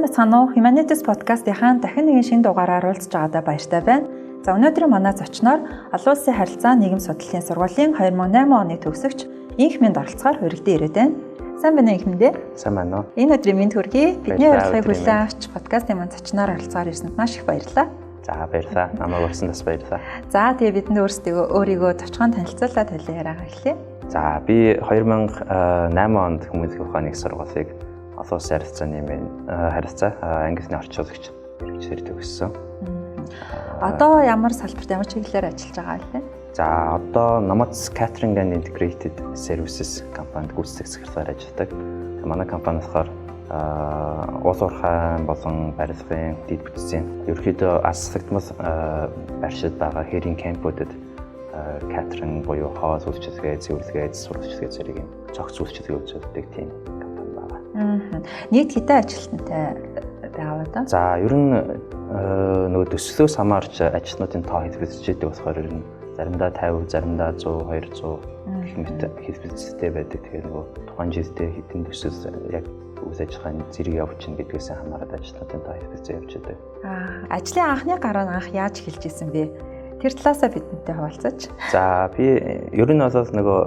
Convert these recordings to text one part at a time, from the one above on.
Бацхан уу Humanities podcast-ийн дахин нэгэн шинэ дугаараар уулзч байгаадаа баяртай байна. За өнөөдрийн манай зочноор олон улсын харилцаа нийгэм судлалын сургуулийн 2008 оны төгсөгч Инх Мэнд оролцохоор урилдан ирээд байна. Сайн байна Инх Мэнд ээ? Сайн байна уу? Энэ өдрийн мэнд хүргэе. Бидний урилгыг хүлээн авч подкастын маань зочноор оролцохоор ирсэнд маш их баярлалаа. За баярлалаа. Намайг урьсан бас баярлалаа. За тэгээ бидэнд өөрийгөө товчхон танилцуулаад хэлээрээ эхлэе. За би 2008 онд Хүмүүнлэгийн ухааны их сургуулийг олон улсын харилцааны харилцаа ангисны орчуулагч мэргэжлэр төгссөн. Одоо ямар салбарт ямар чиглэлээр ажиллаж байгаа вэ? За одоо Nomads Catering and Integrated Services компанид гүйцэтгэх захиргаар ажилладаг. Манай компани болохоор уус уурхай болон барилгын дэд бүтцийн ерөнхийдөө алслагдмал байршид байгаа хэрийн кампуудад катеринг буюу хоол үйлчилгээ, цэвэрлэгээ, сурвалжлага зэрэг юм цогц үйлчилгээ үзүүлдэг тийм компани байна. Нийт хэдэн ажилтнтай байгаа вэ? За ер нь нөгөө төслөөс хамаарч ажилтнуудын тоо хэлбэлцэж байдаг болохоор ер нь заримдаа 50, заримдаа 100, 200 гэх мэт хэлбэлцтэй байдаг. Тэгэхээр нөгөө тухайн жилдээ хэдэн төсөл яг үйл ажиллагааны зэрэг явж чинь гэдгээс хамаарат ажилтнуудын тоо хэлбэлцээ явж байдаг. Ажлын анхны гараа анх яаж эхэлж исэн бэ? Тэр талаасаа бидэнтэй хуваалцаач. За би ер нь бол нөгөө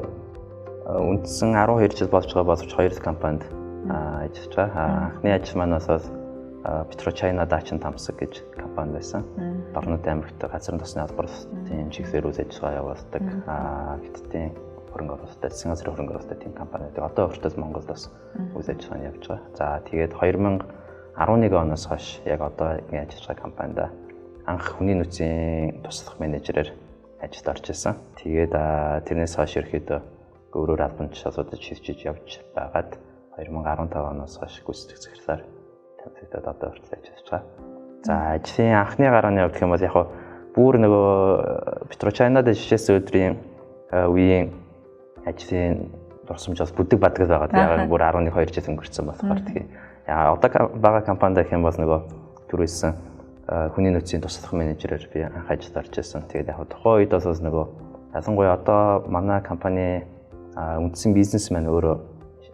үндсэн 12 жил болж байгаа боловч 2 компанид ажиллаж байгаа. Анхны ажил маань бас PetroChina Dachin Tamsag гэж компани байсан. Дорнод аймагт газрын тосны албарын чиглэлээр үйл ажиллагаа явуулдаг. Хятадын хөрөнгө оруулалттай, засгийн газрын хөрөнгө оруулалттай тийм компани байдаг. Одоо өөртөө Монголд бас үйл ажиллагаа явж байгаа. За тэгээд 2011 оноос хойш яг одоо ажиллаж байгаа компанид анх хүний нөөцийн туслах менежерээр ажилд орж ирсэн. Тэгээд тэрнээс хойш ерөөхдөө өөрөөр албанд асуудал шийдэж явж байгаад 2015 оноос хойш гүйцэтгэх захирлаар тэмцээдэд одоо хүртэл ажиллаж байгаа. За ажлын анхны гарааны хувьд гэх юм бол яг бүр нөгөө PetroChina-д жишээс өдрийн үеийн ажлын дурсамж бас бүдэг бадгал байгаа. Яг бүр 11-2 жил өнгөрцөн болохоор тийм. Одоо байгаа компанид гэх юм бол нөгөө түрүүлсэн хүний нөөцийн туслах менежерээр би анх ажилд орж ирсэн. Тэгээд яг тухайн үед бас нөгөө ялангуяа одоо манай компани үндсэн бизнесмен өөрөө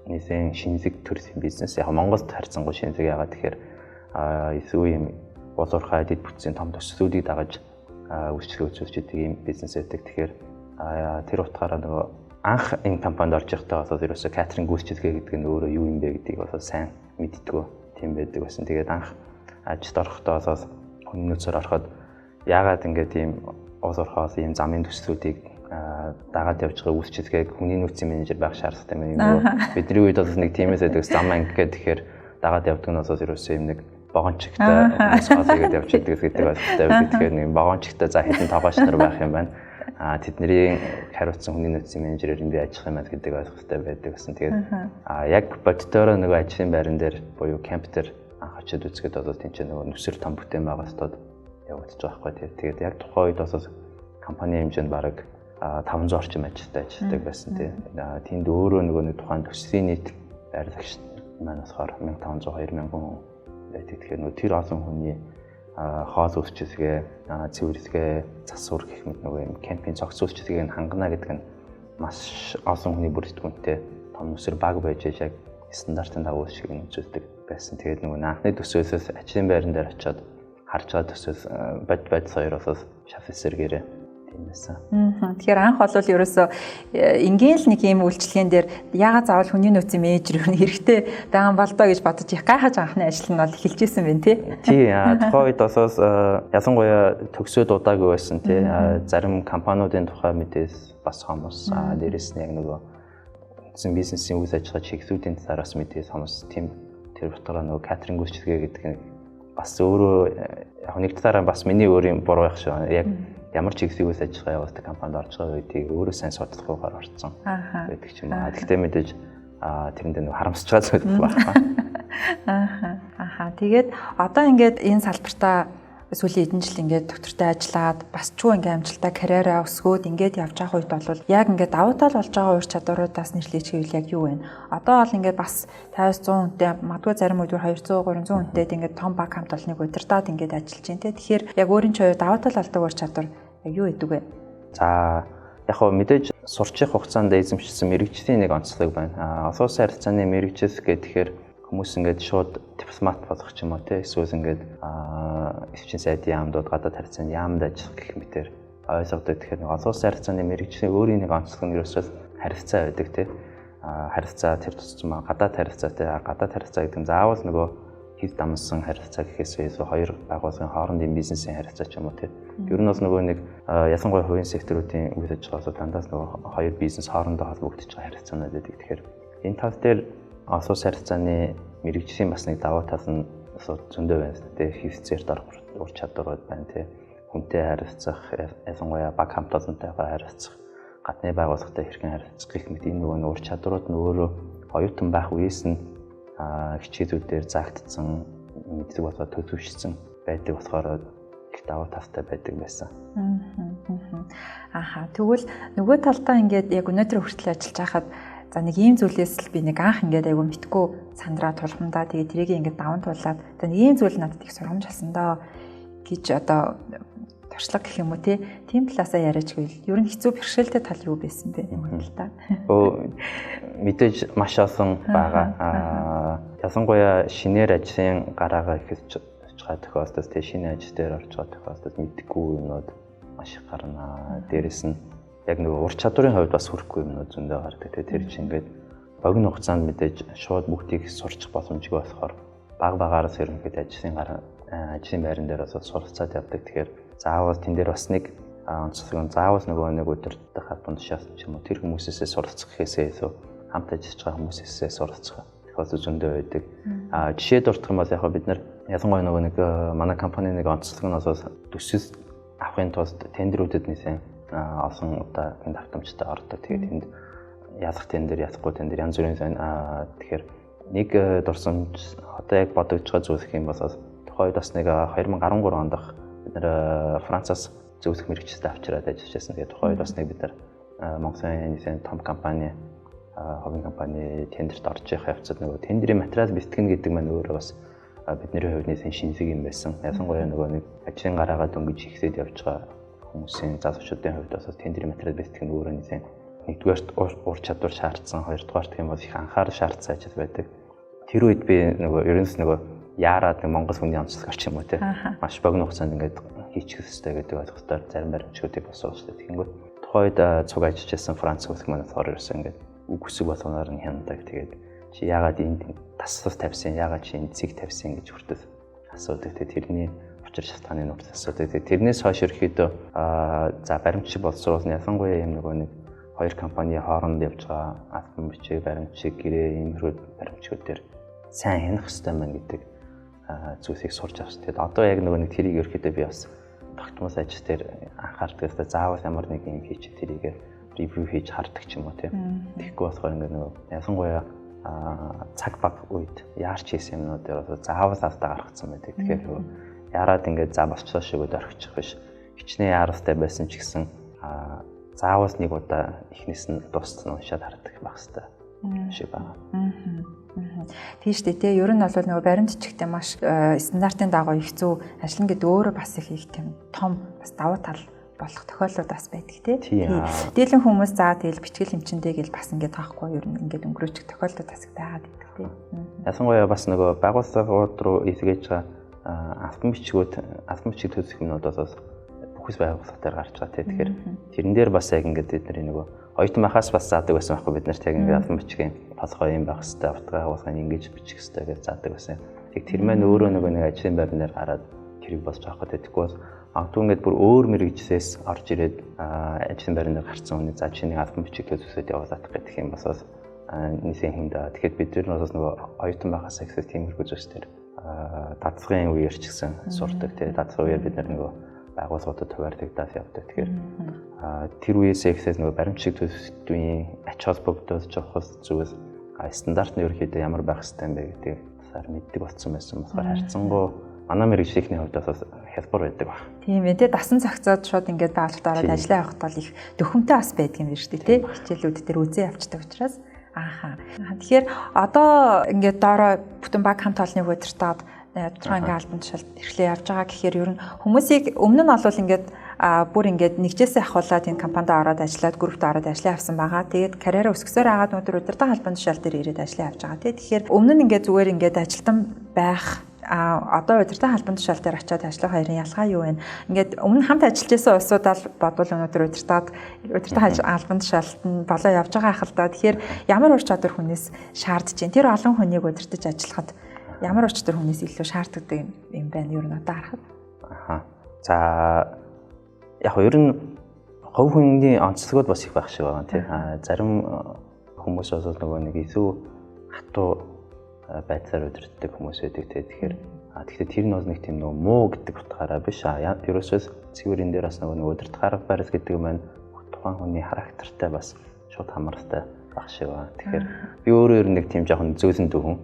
нэгэн шинэлэг төрлийн бизнес. Яг Монголд харьцангуй шинэлэг яагаад тэгэхээр эсвэл юм уус уурхай дэд бүтцийн том төслүүдийг дагаж үйлчлэг үзүүлж идэг юм бизнес байдаг. Тэгэхээр тэр утгаараа нөгөө анх энэ компанид орж байхдаа бас ерөөсөө катеринг үйлчлэгээ гэдэг нь өөрөө юу юм бэ гэдгийг бас сайн мэддэггүй тийм байдаг байсан. Тэгээд анх ажилд орохдоо бас хүний нөөцөөр ороход яагаад ингээд ийм уус уурхай ийм замын төслүүдийг дагаад явж байгаа үйлчлэгээг хүний нөөцийн менежер байх шаардлагатай юм. Бидний үед бас нэг тиймээс байдаг зам анги гэдэг тэгэхээр дагаад явдаг нь бас ерөөсөө юм нэг богончигтай хүмүүсгээд явж идэг гэдэг ойлголттой байдаг. Тэгэхээр нэг богончигтай за хэдэн тогооч нар байх юм байна. Тэдний хариуцсан хүний нөөцийн менежерээр би ажиллах юм байна гэдэг ойлголттой байдаг гэсэн. Тэгээд яг бодитоороо нөгөө ажлын байран дээр буюу камп дээр анх очиод үзэхэд бол тийч нөгөө нүсэр том бүтээн байгаа стод явагдаж байгаа байхгүй. Тэгээд яг тухайн үед бас компани хэмжээнд бараг 500 орчим ажилттай ажилладаг байсан тийм өөрөө нөгөө тухайн төслийн нийт байрлагч маань болохоор 1500 2000 хүн байдаг. Тэгэхээр нөгөө тэр олон хүний хоол үйлчилгээ, цэвэрлэгээ, засвар гэх мэт нөгөө юм кампийн цогц үйлчилгээг хангана гэдэг нь маш олон хүний бүрэлдэхүүнтэй том нүсэр баг байж яг стандартын дагуу шиг үзүүлдэг байсан. Тэгээд нөгөө анхны төсөөс ажлын байран дээр очиод харж байгаа төсөөс бод соёроос шафисэргээрээ Тэгэхээр анх бол ерөөсөө ингээл нэг юм үйлчлэгэн дээр яагаад заавал хүний нөөцийн менежер хэрэгтэй байгаа юм бол доо гэж бодож их гайхаж анхны ажил нь бол эхэлж исэн байна тий. Тухайн үед бас ялангуяа төгсөөд удаагүй байсан тий. Зарим компаниудын тухай мэдээс бас хүмүүс дээрэс нь яг нөгөө үндсэн бизнесийн үйл ажиллагаа чиглэлүүдийн талаараас мэдээс хүмүүс тийм тэр утгаараа нөгөө катеринг үйлчлэгээ гэдэг нь бас өөрөө яг нэг талаараа бас миний өөрийн буруу байх шүү. Яг ямар чиглэлийн үйл ажиллагаа явуулдаг компанид орж байгаа үедээ өөрөө сайн судлахгүйгээр орсон байдаг ч юм аа. Гэхдээ мэдээж тэрэндээ нэг харамсаж байгаа зүйл байна. Тэгээд одоо ингээд энэ салбартаа сүүлийн хэдэн жил ингээд доктортой ажиллаад бас чуу ингээд амжилттай карьераа өсгөөд ингээд явж байгаа үед бол яг ингээд давуу тал болж байгаа ур чадваруудаас нэрлэж хэвэл яг юу вэ? Одоо бол ингээд бас 50-100 хүнтэй магадгүй зарим үед 200-300 хүнтэй ингээд том баг хамт олныг удирдаад ингээд ажиллаж байна те. Тэгэхээр яг өөрийн ч давуу тал болдог ур чадвар яг юу гэдэг вэ? За яг хөө мэдээж сурчих хугацаанд эзэмшсэн мэрэгжлийн нэг онцлог байна. Олон улсын харилцааны мэрэгжил гэхээр хүмүүс ингээд шууд дипломат болох ч юм уу те эсвэл ингээд эвчин сайдын яамдууд гадаад харьцаанд яамд ажиллах гэх мэтэр ойлгодог. Тэгэхээр нэг олон улсын харьцааны мэргэжлийн өөрийн нэг онцлог нь ерөөсөө харьцаа байдаг те. Харьцаа тэр тусмаа гадаад харьцаа те. Гадаад харьцаа гэдэг нь заавал нөгөө хэд дамсан харьцаа гэхээсээ эсвэл хоёр байгууллагын хоорондын бизнесийн харьцаа ч юм уу те. Ер нь бас нөгөө нэг ялангуяа хувийн секторуудын үйл ажиллагаасаа дандаас нөгөө хоёр бизнес хоорондоо холбогдож байгаа харьцаанууд байдаг. Тэгэхээр энэ тал дээр олон улсын харьцааны мэргэжлийн бас нэг давуу тал нь зөндөө байна те. Хэвцээр дорох ур чадварууд байна те. Хүнтэй харилцах, ялангуяа баг хамт олонтойгоо харилцах, гадны байгууллагатай хэрхэн харилцах гэх мэт энэ нөгөө ур чадварууд нь өөрөө оюутан байх үеэс нь хичээлүүдээр заагдсан, мэддэг болоод төлөвшсөн байдаг болохоор их давуу талтай байдаг байсан. Тэгвэл нөгөө талдаа ингээд яг өнөөдөр хүртэл ажиллаж байхад за нэг ийм зүйлээс л би нэг анх ингээд айгүй мэдгүй сандраа тулхамдаа тэгээд тэрийг ингээд даван туулаад за нэг ийм зүйл надад их сургамж болсон доо гэж одоо туршлага гэх юм уу тийм талаасаа яриач гэвэл ер нь хэцүү бэрхшээлтэй тал юу байсан бэ нөгөө талдаа? Мэдээж маш олон байгаа. Ялангуяа шинээр ажлын гараагаа ихэлж байгаа тохиолдолд шинэ ажил дээр орж байгаа тохиолдолд мэдгүй юмнууд маш их гарна. Дээрэс нь яг нөгөө ур чадварын хувьд бас хүрэхгүй юмнууд зөндөө гардаг. Тэр чинь ингээд богино хугацаанд мэдээж шууд бүгдийг сурчих боломжгүй болохоор баг багаараас ерөнхийдөө ажлын байран дээр бас суралцаад явдаг. Тэгэхээр заавал тэн дээр бас нэг онцлог заавал нөгөө нэг өдөртөх хатан тушаас ч юм уу тэр хүмүүсээсээ суралцах гэхээсээ илүү хамт ажиллаж байгаа хүмүүсээсээ суралцах тохиолдол зөндөө байдаг. Жишээ дурдах юм бол яг бид нар ялангуяа нөгөө нэг манай компани нэг онцлог нь бас төсөл авахын тулд тендерүүдэд нэлээд олон удаа тэнд автоматтай ордог. Тэгээд тэнд ялах тендер, ялахгүй тендер янз бүрийн тэгэхээр нэг дурсамж одоо яг бодогдож байгаа зүйл гэх юм бол тухайд бас нэг 2013 онд бид нар Францаас зөвлөх мэргэжтэй авчираад ажиллаж байсан. Тэгээд тухайд бас нэг бид нар Монголын нэлээд том компани хобби компани тендерт орж явах явцад нөгөө тендерийн материал бэлтгэн гэдэг маань өөрөө бас бидний хувьд нэлээд шинжлэх юм байсан. Ялангуяа нөгөө нэг ажлын гараагаа дөнгөж ихсээд явж байгаа хүмүүсийн залуучуудын хувьд бас тендерийн материал бэлтгэх нь өөрөө нэлээд нэгдүгээрт ур чадвар шаардсан, хоёрдугаарт гэх юм бол их анхаарал шаардсан ажил байдаг. Тэр үед би нөгөө ерөнхийдөө нөгөө яарад Монгол хүний онцлог орч юм уу те маш богино хугацаанд ингээд хийчих хэрэгтэй гэдэг ойлголтоор зарим баримтчдыг босгоолжтой. Тэгэнгүүт тухайд цуг ажиллаж байсан Франц хөлт манаас орж ирсэн ингээд үг хүсэг болгоноор нь хяндаг. Тэгээд чи яагаад энд таслал тавьсан, яагаад чи энд цэг тавьсан гэж хүртэл асуудаг. Тэгээд тэрний учир шалтгааны нууц асуудаг. Тэгээд тэрнээс хойш ерөөхдөө за баримтчиг боловсруулалтын ялангуяа юм нөгөө нэг хоёр компани хооронд явж байгаа албан бичиг, баримтчиг, гэрээ иймэрхүү баримтчгууд дээр сайн хянах хэрэгтэй байна гэдэг зүйлсийг сурч авсан. Тэгээд одоо яг нөгөө нэг тэрийг ерөөхдөө би бас тогтмол ажил дээр анхаардаг. Тэгээд заавал ямар нэг юм хийчих тэрийг ревю хийж хардаг ч юм уу тийм. Тэгэхгүй болохоор ингээд нөгөө ялангуяа цаг баг үед яарч хийсэн юмнууд дээр бас заавал алдаа гаргацсан байдаг. Тэгэхээр яарад ингээд за болцоо шигүүд орхичих биш. Хичнээн яаралтай байсан ч гэсэн заавал нэг удаа ихнээс нь дууссан уншаад хардаг байх хэрэгтэй шиг байна. Тийм шүү дээ. Ер нь бол нөгөө баримтчигтэй маш стандартын дагуу их зүү ажиллана гэдэг өөрөө бас их тийм том бас давуу тал болох тохиолдлууд бас байдаг тийм. Дийлэн хүмүүс заа тэгэл бичгэл хэмчэндээ гэл бас ингээд таахгүй ер нь ингээд өнгөрөөчих тохиолдлууд бас байгаад байдаг тийм. Ялангуяа бас нөгөө байгууллагууд руу илгээж байгаа албан бичиг төлөх юмнууд бас бүхэл байгууллагатаар гарч байгаа тийм. Тэгэхээр тэрэн дээр бас яг ингээд бидний нөгөө оюутан байхаас бас заадаг байсан байхгүй бид нарт яг ингээд албан бичгийн толгой юм байх хэрэгтэй, автгаа байгууллагын ингэж бичих хэрэгтэй гэж заадаг байсан. Тэг тэр маань өөрөө нөгөө нэг ажлын байрнаар гараад тэрийг болж байгаа хэрэг тэгэхгүй бол авто ингээд бүр өөр мэрэгчлээс орж ирээд ажлын байрнаар гарсан хүний за чиний албан бичиг төлөвлөсөд явуулах гэдэг юм бас нийсийн хэмдэ. Тэгэхээр бид нар бас нөгөө оюутан байхаас ихсэх тиймэрхүү зүйлс төр дадлагын үеэр ч гэсэн сурдаг. Тэгээ дадлагын үеэр бид нар нөгөө байгууллагуудад хуваарлагдаад явдаг. Тэгэхээр тэр үеэсээ ихсээс нөгөө баримтчиг төлөвлөлтийн ач холбогдол жоох зүйл стандарт нь ерөөхдөө ямар байх ёстой юм бэ гэдэг сар мэддэг болсон байсан болохоор харьцангуй манай мэргэжлийнхний хувьд бас хялбар байдаг баг. Тийм ээ тий дасан цогцоод шууд ингээд байгууллагад ороод ажиллаа явахд бол их дөхөмтэй бас байдаг юм биш үү тий хичээлүүд дээр үзээ явцдаг учраас тэгэхээр одоо ингээд доороо бүтэн баг хамт олонны удирдаад тодорхой ингээд албан тушаалд эхлээ явж байгаа гэхээр ер нь хүмүүсийг өмнө нь олвол ингээд бүр ингээд нэгжээсээ ахуулаад энэ компанид ороод ажиллаад группт ороод ажлаа авсан байгаа. Тэгээд карьераа өсгсөөр агаад өнөөдөр удирдах албан тушаал дээр ирээд ажлаа авч байгаа. Тэгэхээр өмнө нь ингээд зүгээр ингээд ажилтан байх одоо удирдах албан тушаал дээр очиод ажиллах хоёрын ялгаа юу вэ? Ингээд өмнө хамт ажиллаж байсан улсуудаар бодвол өнөөдөр удирдах албан тушаалд нь болоо явж байгаа ахалта. Тэгэхээр ямар ур чадвар хүнээс шаардж байна? Тэр олон хүнийг удирдах ажиллахад ямар ур чадвар хүнээс илүү шаарддаг юм байна юу надад харахад? За яг ер нь хувь хүний онцлогуд бас их байх шиг байгаа тийм. Зарим хүмүүс бас нөгөө нэг илүү хатуу байдлаар удирддаг хүмүүс байдаг тийм. Тэгэхээр тэр нь бас нэг тийм нөгөө муу гэдэг утгаараа биш. Ерөөсөөс цэвэр энэ дээр бас нөгөө удирдах арга барил гэдэг юм байна. Тухайн хүний характертай бас шууд хамаартай байх шиг байна. Тэгэхээр би өөрөө ер нь нэг тийм жоохон зөөлөн дүүхэн.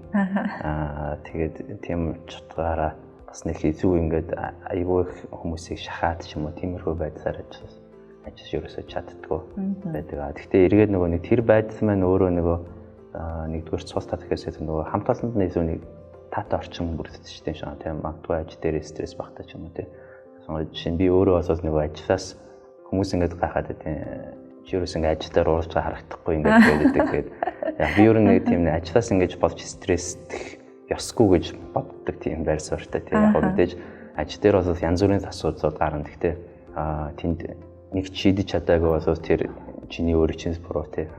Тэгээд тийм утгаараа бас нэг илүү ингээд айгүй их хүмүүсийг шахаад ч юм уу тиймэрхүү байдлаар ажиж ерөөсөө чаддгүй байдаг. Гэхдээ эргээд нөгөө нэг тэр байдал маань өөрөө нөгөө нэгдүгээр цус татахээс нөгөө хамт олонд нь илүү нэг таатай орчин бүрддэг шүү дээ шаа тийм магадгүй ажил дээр стресс багтаа ч юм уу тийм. Жишээ нь би өөрөө бас нөгөө ажлаас хүмүүс ингээд гайхаад тийм ерөөс ингээд ажил дээр уурж харагдахгүй ингээд байдаг. Тэгээд яг би ер нь нэг тийм ажлаас ингээд болж стрессдэх ёсгүй гэж боддог тийм байр суурьтай тийм яг мэдээж ажил дээр бас янз бүрийн асуудлууд гарна. Гэхдээ тэнд нэг шийдэж чадаагүй бас тэр чиний өөрийн чинь буруу тийм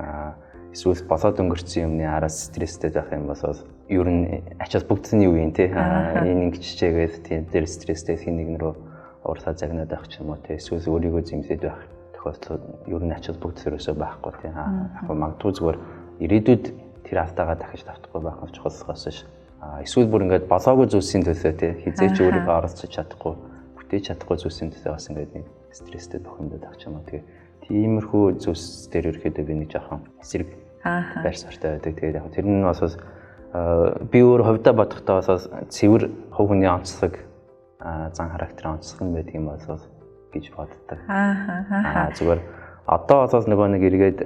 эсвэл болоод өнгөрсөн юмны араас стресстэй байх юм бас ер нь ачаас бүгдсний үеийн тийм энэ ингэчээгээд тийм дээр стресстэй хин нэг рүү уурсаа загнаад байх ч юм уу тийм эсвэл өөрийгөө зэмсээд байх тохиолдол ер нь ачаас бүгдсээрөөсөө байхгүй тийм яг магадгүй зүгээр ирээдүйд тэр автагаа дахиж давтахгүй байх нь чухалсаас ш эсвэл бүр ингээд болоогүй зүйлсийн төлөө тийм хизээч өөрийгөө оролцож чадахгүй бүтээж чадахгүй зүйлсийн төлөө бас ингээд нэг стресстэй бохомдод авч юм уу тийм тиймэрхүү зүйлс дээр ирэхэд би нэг жоохон эсрэг байр суурьтай байдаг. Тэгээд яг тэр нь бас би өөр хувьдаа бодохдоо бас цэвэр хувь хүний онцлог зан характерын онцлог нь байдаг юм бас гэж боддог. Зүгээр одоо бас нөгөө нэг эргээд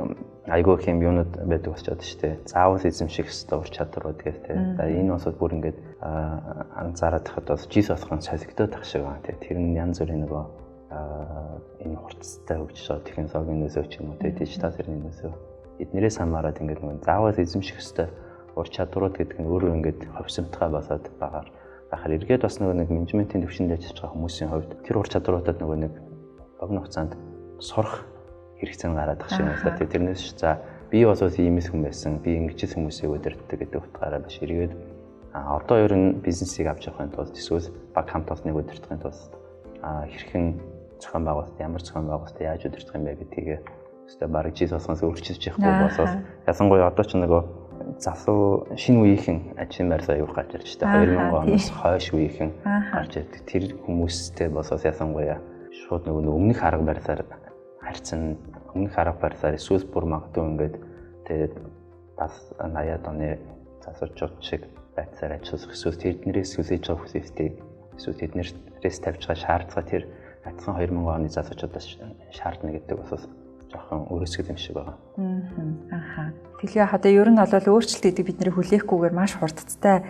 айгүй их юм юунууд байдаг болчиход шүү дээ. Заавал эзэмших ёстой ур чадварууд гэх тийм. За энэ бас бүр ингээд анзаараад тахад бас жис осхон солигдоод тах шиг байна тийм. Тэр нь янз бүрийн нөгөө энэ хурцтай хөгжиж технологийн нөөцөө ч юм уу тийм дижитал зэргийн нөөцөө эднэрээс хамаарат ингээд нөгөө заавал эзэмших ёстой ур чадварууд гэдэг нь өөрөө ингээд ховсомтгой болоод байгаа. Бахаар эргээд бас нөгөө нэг менежментийн төвшөнд ажиллаж байгаа хүмүүсийн хувьд тэр ур чадваруудад нөгөө нэг богино хугацаанд сурах хэрэгцээ гараад тах шиг байна. Тэрнээс за би бас иймээс хүн байсан. Би ингэж хүмүүсийг удирддаг гэдэг утгаараа биш. Эргээд одоо ер нь бизнесийг авч явахын тулд эсвэл баг хамт олныг удирдахын тулд хэрхэн зохион байгуулалт ямар зохион байгуулалт яаж удирдах юм бэ гэдгийг өстой бараг жис осгоос өөрчилж яахгүй болсоос ялангуяа одоо ч нөгөө засуу шинэ үеийнхэн ажлын байр суурь гарч ирж байгаа. 2000 оноос хойш үеийнхэн гарч ирдэг. Тэр хүмүүстэй болсоос ялангуяа шууд нөгөө өмнөх арга барилаар харьцан өмнөх арга барилаар эсвэл бүр магадгүй ингээд тэгээд бас 80-аад оны засуучууд шиг байцаар ажиллах эсвэл тэднэрээс хүлээж байгаа хүсэлтийг эсвэл тэднэрээс тавьж байгаа шаардлагаа тэр атсан 2000 оны засуучуудаас шаардна гэдэг бас жоохон өөрөөсгөл юм шиг байгаа. Тэгэхээр одоо ер нь бол өөрчлөлтүүдийг бид нэр хүлээхгүйгээр маш хурдтай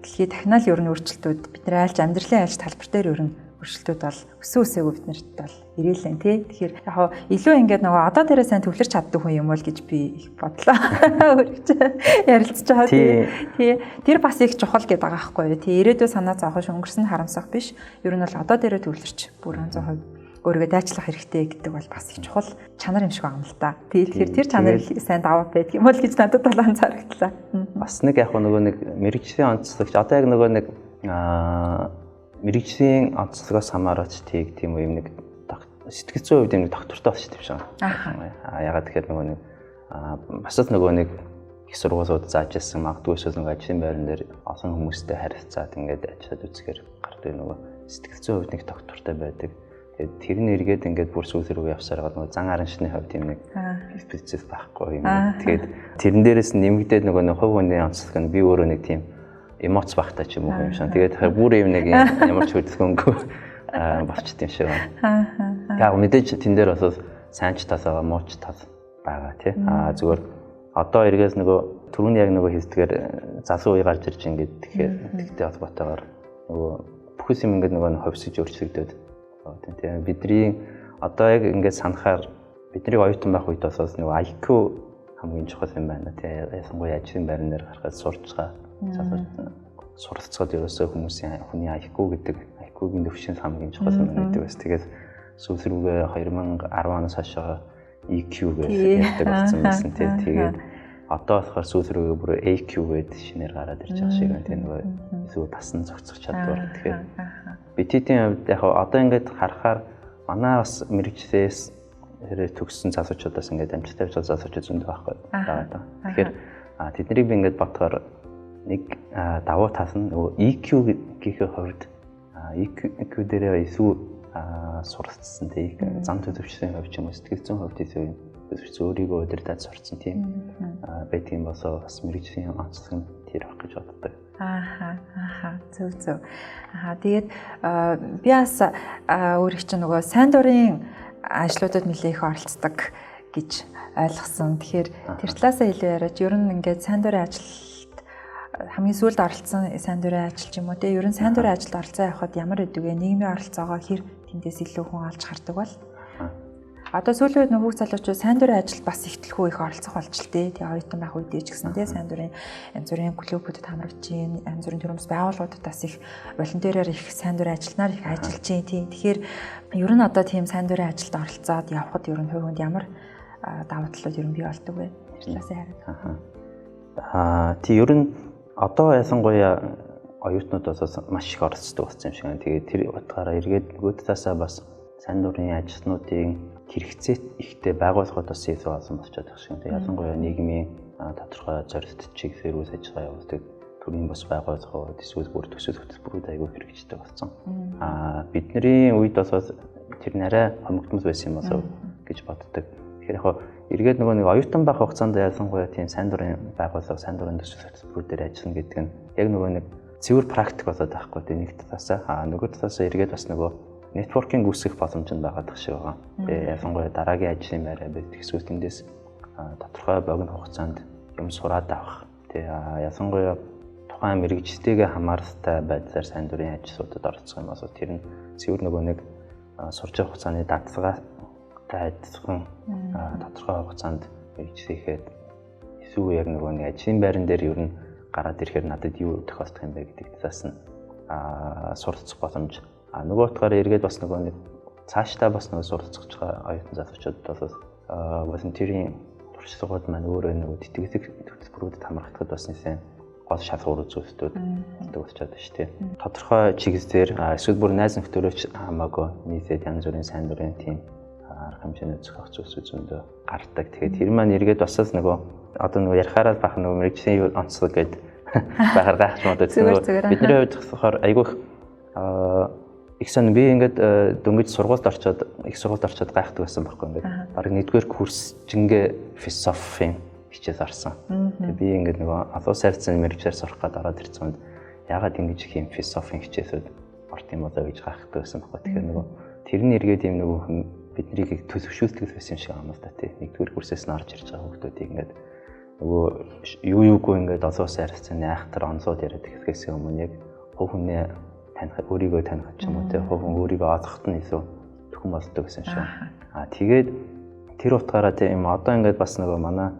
дэлхийд дахинаа л ер нь өөрчлөлтүүд бидний айлч амьдралын айлч талбар дээр ер нь өөрчлөлтүүд бол өсөн үсээгүй биднэрт бол ирээлэн тий. Тэгэхээр яг илүү ингээд нөгөө одоо тэрээ сайн төвлөрч чаддаг хүн юм бол гэж би их бодлоо. Өөрөж ярилцж байгаа тий. Тэр бас их чухал гэдэг байгаа байхгүй юу. Тий ирээдүйн санаа зовхош өнгөрсөн харамсах биш. Ер нь бол одоо тэрээ төвлөрч бүр 100% өөрийгөө дайчлах хэрэгтэй гэдэг бол бас их чухал чанар юм шиг байна л да. Тэгэхээр тэр чанарыг сайн даваад байдаг юм бол гэж надад бол анзаарагдлаа. Бас нэг яг нөгөө нэг мэрэгжлийн онцлогч одоо яг нөгөө нэг мэрэгжлийн онцлогоос хамаарч тийм юм нэг сэтгэл зүйн хувьд нэг доктортой болчих юм шиг байна. Ягаад тэгэхээр нөгөө нэг бас л нөгөө нэг их сургуулиуд зааж ирсэн магадгүй эсвэл нөгөө ажлын байран дээр олон хүмүүстэй харилцаад ингээд ажиллаад үзэхээр гардаг нөгөө сэтгэл зүйн хувьд нэг доктортой байдаг. Тэгээд тэр нь эргээд ингээд бүр сүүл рүү явсаар байгаа нөгөө зан араншны хувьд юм нэг специфик байхгүй юм. Тэгээд тэрэн дээрээс нэмэгдээд нөгөө нэг хувь хүний онцлог нь би өөрөө нэг тийм эмоц багтаа ч юм уу юм шиг. Тэгээд бүр юм нэг ямар ч хөдөлгөөнгүй болчт юм шиг байна. Яг мэдээж тэн дээр бас сайн ч тас байгаа, муу ч тас байгаа тий. Зүгээр одоо эргээс нөгөө түрүүний яг нөгөө хэлдгээр залуу үе гарч ирж ингээд тэгэхээр тэгтэй холбоотойгоор нөгөө бүхэл юм ингээд нөгөө ховсож өөрчлөгдөд Тийм бидний одоо яг ингээд санахаар бидний оюутан байх үед бас нөгөө IQ хамгийн чухал юм байна. Тийм ясангуяа ажлын байран дээр гарахад сурч байгаа. Суралцахад ерөөсөө хүний IQ гэдэг IQ-гийн төвшин хамгийн чухал юм гэдэг бас. Тэгээд сүүл рүүгээ 2010 оноос хойш EQ гэдэг болсон байсан тийм. Тэгээд одоо болохоор сүүл рүүгээ бүр AQ гэдэг шинээр гараад ирж байгаа шиг байна. Тийм нөгөө эсвэл тасн зохицох чадвар. Тэгэхээр BTT-ийн хувьд яг одоо ингээд харахаар манай бас мэрэгчлээс төгссөн залуучуудаас ингээд амжилттай залуучууд зөндөө байхгүй байгаа. Тэгэхээр тэднийг би ингээд бодохоор нэг давуу тал нь нөгөө EQ гэхээ хувьд EQ дээрээ илүү суралцсан тийм зам төлөвчлийн хувьд ч юм уу сэтгэл зүйн хувьд илүү өөрийгөө удирдах сурцсан тийм байдгийн босоо бас мэрэгжлийн онцлог нь тэр байх гэж боддог. Зөв. Тэгээд би бас өөрийг чинь нөгөө сайн дурын ажлуудад нэлээх оролцдог гэж ойлгосон. Тэгэхээр тэр талаасаа илүү яриад ер нь ингээд сайн дурын ажилд хамгийн сүүлд оролцсон сайн дурын ажил ч юм уу те ер нь сайн дурын ажилд оролцоо явахад ямар гэдэг вэ? Нийгмийн оролцоогоо хэр тэндээс илүү хүн олж хардаг бол одоо сүүлийн үед нөгөө залуучууд сайн дурын ажилд бас ихтлэхүү их оролцох болж л дээ. Тэгээ оюутан байх үедээ ч гэсэн тий сайн дурын янз бүрийн клубүүдэд хамрагч чинь янз бүрийн төрөмс байгууллагуудад бас их волонтероор их сайн дурын ажилтнаар их ажиллаж чинь тий. Тэгэхээр ер нь одоо тийм сайн дурын ажилд оролцоод явхад ер нь хувьд ямар давуу талууд ер нь бий болдог вэ? Тэрнээсээ хараад. Тий ер нь одоо ясангуяа оюутнууд бас маш их оролцдог болсон юм шиг байна. Тэгээд тэр утгаараа эргээд нөгөө талаасаа бас сайн дурын ажилтнуудын хэрэгцээ ихтэй байгууллагууд бас илүү олон болчиход байгаа шиг. Тэгээд ялангуяа нийгмийн тодорхой зорилт чиглэлээр үйл ажиллагаа явуулдаг төрийн бас байгууллагууд эсвэл бүр төсөл хөтөлбөрүүд аягүй хэрэгждэг болсон. Бидний үед бас тэр нарай хомигдмол байсан юм болов гэж боддог. Тэгэхээр яг эргээд нөгөө нэг оюутан байх хугацаанд ялангуяа тийм сайн дурын байгууллага, сайн дурын төсөл хөтөлбөрүүдээр ажиллана гэдэг нь яг нөгөө нэг цэвэр практик болоод байхгүй тийм нэг талаасаа нөгөө талаасаа эргээд бас нөгөө networking үүсгэх боломж нь байгаад шиг байгаа. Тэгээ ялангуяа дараагийн ажлын байраа байдаг эсвэл тэндээс тодорхой богино хугацаанд юм сураад авах. Тэгээ ялангуяа тухайн мэрэгжлтэйгээ хамааралтай байдлаар сайн дурын ажлуудад оролцох юм бол тэр нь цэвэр нөгөө нэг сурч явах хугацааны датгатай адилхан тодорхой хугацаанд мэрэгжлэхэд эсвэл яг нөгөө нэг ажлын байран дээр ер нь гараад ирэхээр надад юу тохиолдох юм бэ гэдэг талаас нь суралцах боломж. Нөгөө утгаараа эргээд бас нөгөө нэг цаашдаа бас нөгөө суралцах байгаа оюутан залуучуудад бас волонтерийн туршлагууд маань өөрөө нөгөө тэтгэлэг хөтөлбөрүүдэд хамрагдахад бас нэлээд гол шалгуур үзүүлэлтүүд болдог болчиход байна шүү дээ. Тодорхой чиглэлээр эсвэл бүр найз нөхдөөрөөч хамаагүй нийлээд янз бүрийн сайн дурын тийм арга хэмжээний зохиох зүйлсүүд зөндөө гардаг. Тэгээд тэр маань эргээд бас нөгөө одоо нөгөө ярихаараа бах нөгөө мэрэгжлийн онцлог гэдэг байхаар гайхаж магадгүй. Бидний хувьд болохоор айгүй их сан би ингээд дөнгөж сургуульд орчоод их сургуульд орчоод гайхдаг байсан байхгүй ингээд баг нэгдүгээр курс жингээ философийн хичээл орсон. Тэгээ би ингээд нөгөө олон сайрцсан мэрэгчлэр сурах гээд ороод ирсэн. Яагаад ингэж их юм философийн хичээлүүд орт юм болоо гэж гайхдаг байсан байхгүй. Тэгэхээр нөгөө тэрний эргээд юм нөгөө биднийг төлөвшүүлдэг байсан юм шиг байна л да тий. Нэгдүгээр курсээс нь орж ирж байгаа хүмүүсийг ингээд нөгөө юу юугүй ингээд олон сайрцсан айхтар онцлог яриад ихээс өмнө яг хувь хүнээ өөрийгөө таних ч юм уу те хувь хүн өөрийгөө олоход нь илүү төхөн болдог гэсэн шүү. Тэгээд тэр утгаараа тийм одоо ингээд бас нөгөө манай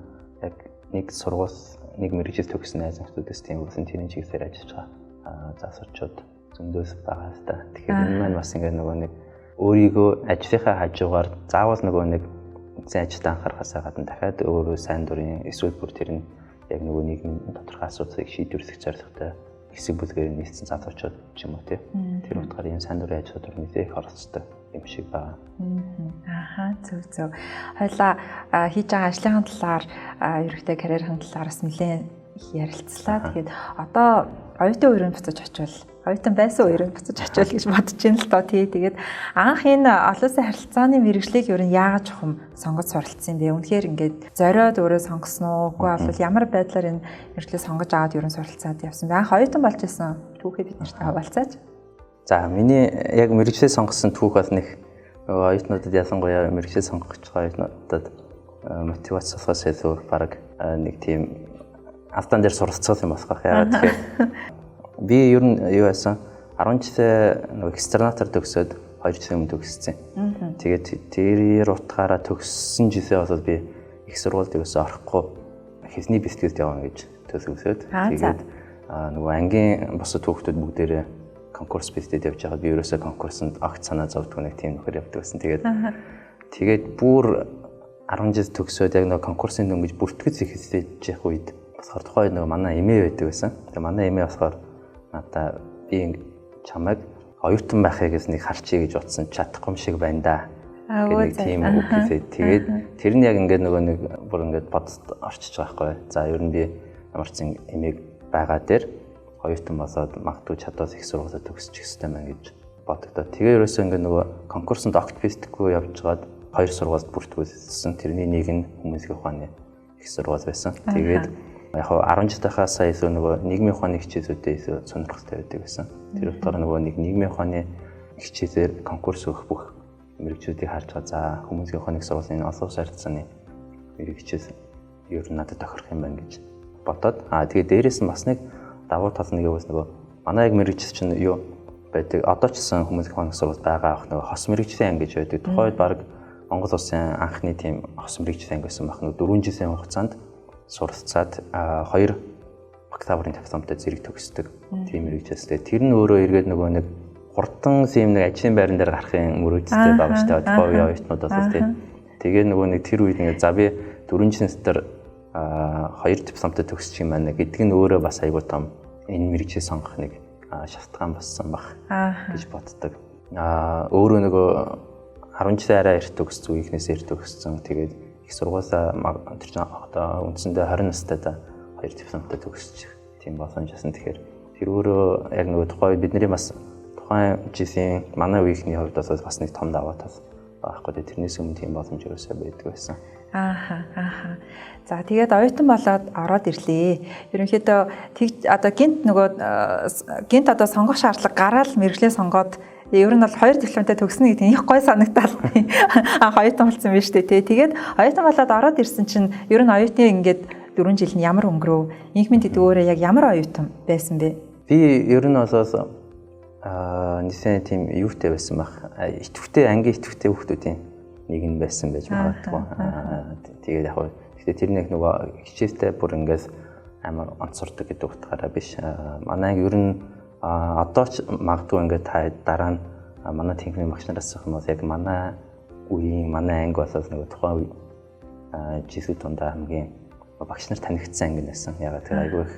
яг нэг сургууль нэг мэрэгжил төгссөн найз нөхдөдөөс тийм болсон тэрийн чиглэлээр ажиллаж байгаа залуучууд зөндөөс байгаа л та. Тэгэхээр энэ маань бас ингээд нөгөө нэг өөрийгөө ажлынхаа хажуугаар заавал нөгөө нэг сайн ажилд анхаарахаас гадна дахиад өөрөө сайн дурын эсвэл бүр тэр нь яг нөгөө нийгмийн тодорхой асуудлыг шийдвэрлэх зорилготой хэсэг бүлгээр нийлсэн залуучууд ч юм уу тий. Тэр утгаараа энэ сайн дурын ажлуудаар нэлээд их оролцдог юм шиг байна. Зөв. Хойлоо хийж байгаа ажлын талаар ерөнхийдөө карьерийн талаар бас нэлээд их ярилцлаа. Тэгээд одоо оюутан үеийн буцаж очивол оюутан байсан үеийн буцаж очивол гэж бодож байна л доо тий. Тэгээд анх энэ олон улсын харилцааны мэргэжлийг ер нь яагаад чухам сонгож суралцсан юм бэ? Үнэхээр ингээд зориод өөрөө сонгосон уу? Үгүй бол ямар байдлаар энэ мэргэжлийг сонгож аваад ер нь суралцаад явсан бэ? Анх оюутан болж исэн түүхээ бид нартай хаваалцаач. За миний яг мэргэжлийг сонгосон түүх бол нэг оюутнуудад ялангуяа мэргэжлийг сонгох гэж байгаа оюутнуудад мотивац болохоос илүү баг нэг тийм автан дээр суралцах юм болох яагаад тэгэхээр би ер нь юу байсан 10 жилээ нөгөө экстернатор төгсөөд 2 жилийн өмнө төгссөн. Тэгээд тэр утгаараа төгссөн жилээ болоод би их сургуульд ерөөсөө орохгүй хэзний бэлтгэлд явна гэж төсөвлөсөд. Тэгээд нөгөө ангийн бусад хүүхдүүд бүгдээрээ конкурс бэлтгэлд явж байгаад би ерөөсөө конкурсанд огт санаа зовдгүй нэг тийм нөхөр явдаг байсан. Тэгээд бүр 10 жил төгсөөд яг нөгөө конкурсын дөнгөж бүртгэж эхэлж явах үед болохоор тухайн нөгөө манай эмээ байдаг байсан. Тэгээд манай эмээ болохоор надаа би чамайг оюутан байхыг нэг харчий гэж утсан чадахгүй шиг байна да. Нэг тийм үг хэлээд тэгээд тэр нь яг ингээд нөгөө нэг бүр ингээд бодод орчиж байгаа байхгүй. За ер нь би ямар ч зэн эмээг байгаа дээр оюутан болоод магадгүй чадвал их сургуулиуд төгсчих хэвээр байна гэж бодогдоо. Тэгээ ерөөсөө ингээд нөгөө конкурсанд огт бэлтгэхгүй явжгаад 2 сургуульд бүртгүүлсэн. Тэрний нэг нь хүмүүсийн ухааны их сургууль байсан. Тэгээд яг 10 жилийнхаас сая нөгөө нийгмийн ухааны хичээлүүдээ сонирхолтой байдаг байсан. Тэр утгаараа нөгөө нэг нийгмийн ухааны хичээлээр конкурс өгөх бүх мэрэгчлүүдийг харж байгаа. За хүмүүсийн ухааны сургуулийн олон улсын харилцааны мэрэгчээс ер нь надад тохирох юм байна гэж бодоод тэгээд дээрээс нь бас нэг давуу тал нэг яваас нөгөө манай яг мэрэгчс чинь юу байдаг. Одоо ч гэсэн хүмүүсийн ухааны сургууль байгаа ах нөгөө хос мэрэгчлийн анги гэж байдаг. Тухайд баг Монгол улсын анхны тийм хос мэрэгчлийн анги байсан байх. Нөгөө 4 жилийн хугацаанд суралцаад 2 бакалаврын дипломтой зэрэг төгсдөг тийм мэрэгчлээ. Тэр нь өөрөө эргээд нөгөө нэг хурдан тийм нэг ажлын байран дээр гарахын мөрөөдөлтэй байгаа шүү дээ. Тухайн үеийн оюутнууд бас тийм. Тэгээ нөгөө нэг тэр үед ингээд за би 4 жилийн дотор 2 дипломтой төгсчих юм байна гэдэг нь өөрөө бас айгүй том энэ мэрэгчээ сонгох нэг шалтгаан болсон баг гэж боддог. Өөрөө нөгөө 10 жилийн арай эрт төгссөн, ихнээс эрт төгссөн. Тэгээд их сургуулаа тэр чинь одоо үндсэндээ 20 настайдаа 2 дипломтой төгсчих тийм боломж байсан. Тэгэхээр тэр өөрөө яг нөгөө тухайн бидний бас тухайн жилийн манай үеийнхний хувьд бас нэг том даваа тал байхгүй. Тэрнээс өмнө тийм боломж ерөөсөө байдаг байсан. За тэгээд оюутан болоод ороод ирлээ. Ерөнхийдөө одоо гинт одоо сонгох шаардлага гараад мэргэжлээ сонгоод ер нь бол 2 дипломтой төгснө гэдэг нь их гой санагдал. Оюутан болсон биз дээ тий. Тэгээд оюутан болоод ороод ирсэн чинь ер нь оюутны ингээд 4 жил нь ямар өнгөрөв? Инхмийн төдөөрөө яг ямар оюутан байсан бэ? Би ер нь болоод нийсэн тийм юутай байсан баг. Итгэвтэй ангийн итгэвтэй хүүхдүүдийн нэг нь байсан байж магадгүй. Тэгээд яг гэхдээ тэр нэг нөгөө хичээлтэй бүр ингээс амар онцордог гэдэг утгаараа биш. Манай анги ер нь одоо ч магадгүй ингээд та дараа нь манай техникийн багш нараас авах юм бол яг манай үеийн манай анги болоод нэг тухайн жисүү тундаа хамгийн багш нар танигдсан анги байсан. Ягаад тэр айгүй их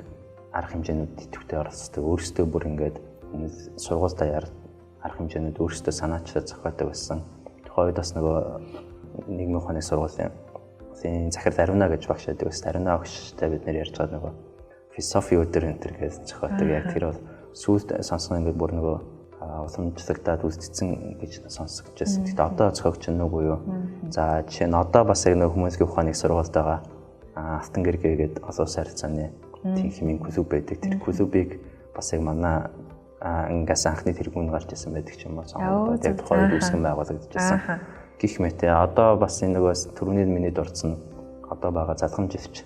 арга хэмжээнүүд идэвхтэй оролцдог. Өөрсдөө бүр ингээд хүмүүс сургуультай арга хэмжээнүүд өөрсдөө санаачлаад зохиодог байсан. Тухайн үед бас нөгөө нийгмийн ухааны сургуулийн захирал Ариуна гэж багш байдаг байсан. Ариуна багштай бид нэр ярьж байгаа нөгөө философи өдөр энэ төр гэж зохиодог. Яг тэр бол сүүлд сонсон ингээд бүр нөгөө уламжлагдаад үлдсэн гэж сонсогдож байсан. Гэхдээ одоо зохиогч нь нөгөө юу? За жишээ нь одоо бас яг нөгөө хүмүүсийн ухааны сургуульд байгаа Алтан гэргээ гэдэг олон улсын харилцааны тийм хэмээн клуб байдаг. Тэр клубыг бас яг манай ангаас анхны тэргүүнд гарч ирсэн байдаг ч юм уу. Сонгоод яг тухайн үед үүсгэн байгуулагдчихсан. Гэх мэт одоо бас энэ нөгөөс түрүүний миний дурдсан одоо байгаа залхамжлэгч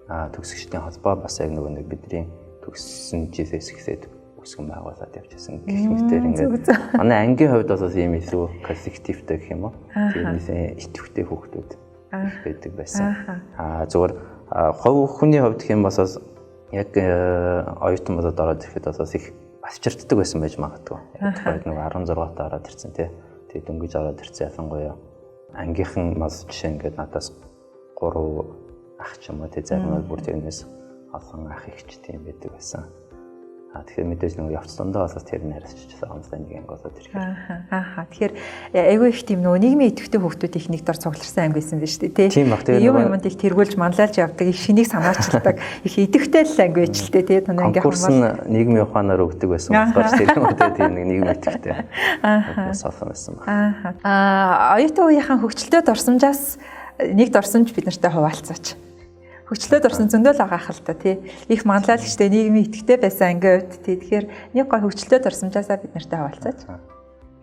төгсөгчдийн холбоо бас яг нөгөө нэг бидний төгссөн жилээс эхлээд үсгэн байгуулад явчихсан. Гэх мэтээр ингээд манай ангийн хувьд бас ийм илүү коллективтэй гэх юм уу. Тэрнээсээ идэвхтэй хүүхдүүд байдаг байсан. Зүгээр хувь хүний хувьд гэх юм бас яг оюутан болоод ороод ирэхэд бас их авчирддаг байсан байж магадгүй. Яг нэг 16 таа ороод ирсэн тий. Тэгээд дөнгөж ороод ирсэн ялангуяа ангийнхан мас жишээ ингээд надаас 3 ах ч юм уу тий зарим нь бүр тэрнээс олон ах ихч тийм байдаг байсан. Тэгэхээр мэдээж нэг явц дондоо бас тэр нь харьцчихсан хамстай нэг анги болоод ирэхээр. Тэгэхээр айгүй их тийм нөгөө нийгмийн идэвхтэй хүүхдүүд их нэг дор цугларсан анги байсан биз дээ тий. Юмд их тэргүүлж манлайлж явдаг, их шинийг санаачилдаг, их идэвхтэй л анги байж л тий тань анги конкурс нь нийгмийн ухаанаар өгдөг байсан болохоор тэр юмтай тийм нэг нийгмийн идэвхтэй. Сонсон байсан байна. Оюутан үеийнхэн хөгжилтэй дурсамжаас нэг дурсамж бид нартай хуваалцаач. Хөгчлөөд орсон зөндөл байгаа хэл та тий. Их манлайлагчтай нийгмийн идэвхтэй байсан анги үед тий. Тэгэхээр нэг гой хөгчлөөд орсомжаасаа бид нартай хаваалцаач.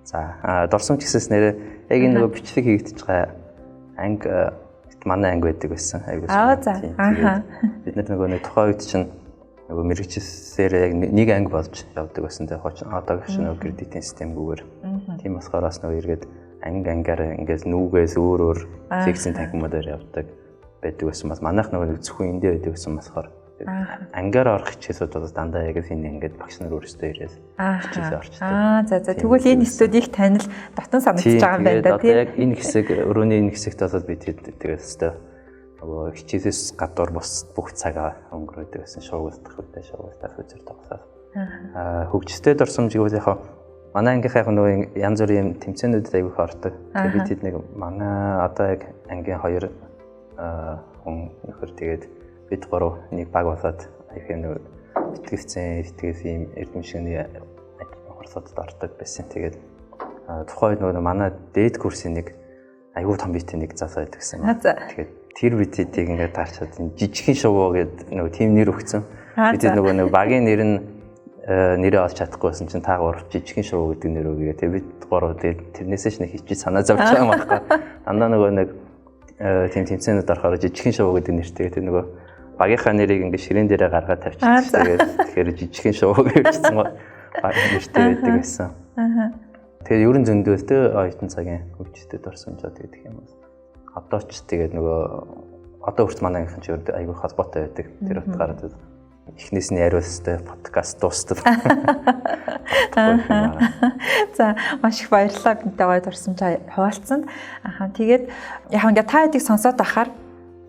За дурсамж гэсээс нэрээ яг энэ нөгөө бичлэг хийгдэж байгаа анги манай анги байдаг байсан. Айгуу. Бид нар нөгөө нэг тухайн үед чинь нөгөө мэрэгчлэлээр яг нэг анги болж явдаг байсан. Тэгээ одоо гэх шиг нөгөө кредитийн системгүйгээр Тийм болохоор бас нөгөө эргээд ангиар ингээс нүгээс өөр сексийн танхимуудаар явдаг байдаг байсан бас манайх нөгөө зөвхөн эндээ байдаг байсан болохоор ангиар орох хичээлүүд бол дандаа яг энэ ингээд багш нар өөрсдөө ирээд хичээлээ орчдөг. За тэгвэл энэ студийг танил дотн санагдаж байгаа юм байна да тийм. Яг энэ хэсэг өрөөний энэ хэсэгт болоод бид тэгээд өстой нөгөө хичээлээс гадуур бус бүх цагаа өнгөрөөдөг гэсэн шуугуулдах үедээ шуугуулдах үзэр тогсоод. Хөгжөлтэй дурсамж гэвэл яг манай ангийнхаа нөгөө янз бүрийн тэмцээнүүдэд аягүй их ордог. Тэгээд бид хэд нэг манай одоо яг ангийн 2 хүн нөхөр тэгээд бид 3 нэг баг болоод их юм нэг итгэвчсэн ийм эрдэмшигний хорсодод ордог байсан. Тэгээд тухайн нөгөө манай дээд курсын нэг аягүй том битээ нэг засаад байсан. Тэгээд тэр битүүдийг ингээд таарчаад жижигхэн шувуу гэдэг нөгөө тим нэр өгсөн. Бид нөгөө нэг багийн нэр нь нэрээ олж чадахгүйсэн чинь та 3 жижигхэн шувуу гэдэг нэр өгье. Тэгээд бид 3 тэгээд тэрнээсээ ч нэг хичээж санаа зовж байгаа юм байна. Дандаа нөгөө нэг тийм тэмцээнүүд орохоор жижигхэн шувуу гэдэг нэртэй. Тэр нөгөө багийнхаа нэрийг ингээд ширээн дээрээ гаргаад тавьчихсан. Тэгээд тэгэхээр жижигхэн шувуу гэвчихсэн баг нэртэй байдаг байсан. Тэгээд ерөн зөндөө тэ оюутан цагийн хөгжөлтэй дурсамжууд гэдэг юм байна. Одоо ч тэгээд нөгөө одоо хүртэл манай анхын ч аягүй холбоотой байдаг. Тэр утгаараа эхнээс нь яриулстай подкаст дуустал. За маш их баярлалаа бидэнтэй гоё дурсамж хуваалцсанд. Тэгээд яг ингээд та хэдийг сонсоод байхаар